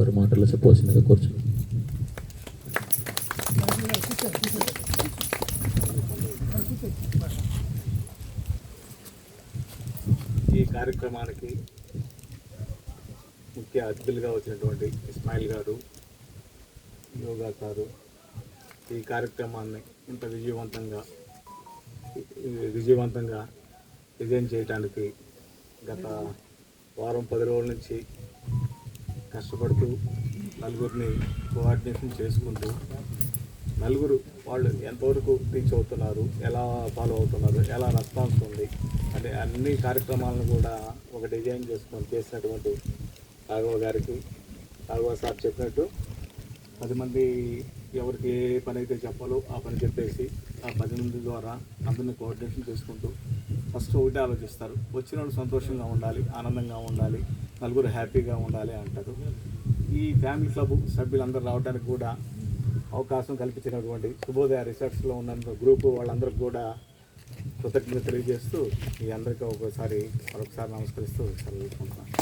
వారి మాటలు చెప్పవలసిందిగా కూర్చున్నాం. ఈ కార్యక్రమానికి ముఖ్య అతిథులుగా వచ్చినటువంటి ఇస్మాయిల్ గారు, యోగా గారు ఈ కార్యక్రమాన్ని ఇంత విజయవంతంగా డిజైన్ చేయడానికి గత వారం 10 రోజుల నుంచి కష్టపడుతూ నలుగురిని కోఆర్డినేషన్ చేసుకుంటూ నలుగురు వాళ్ళు ఎంతవరకు రీచ్ అవుతున్నారు, ఎలా ఫాలో అవుతున్నారు, ఎలా రెస్పాన్స్ ఉంది అంటే అన్ని కార్యక్రమాలను కూడా ఒక డిజైన్ చేసుకొని చేసినటువంటి రాఘవ గారికి, రాఘవ సార్ చెప్పినట్టు 10 మంది ఎవరికి ఏ పని అయితే చెప్పాలో ఆ పని చెప్పేసి ఆ 10 మంది ద్వారా అందరినీ కోఆర్డినేషన్ చేసుకుంటూ ఫస్ట్ ఒకటి ఆలోచిస్తారు, వచ్చిన వాళ్ళు సంతోషంగా ఉండాలి, ఆనందంగా ఉండాలి, నలుగురు హ్యాపీగా ఉండాలి అంటారు. ఈ ఫ్యామిలీ క్లబ్ సభ్యులందరూ రావడానికి కూడా అవకాశం కల్పించినటువంటి శుభోదయ రిసార్ట్స్లో ఉన్న గ్రూపు వాళ్ళందరికీ కూడా కృతజ్ఞత తెలియజేస్తూ మీ అందరికీ మరొకసారి నమస్కరిస్తూ సెలవు తీసుకుంటున్నాను.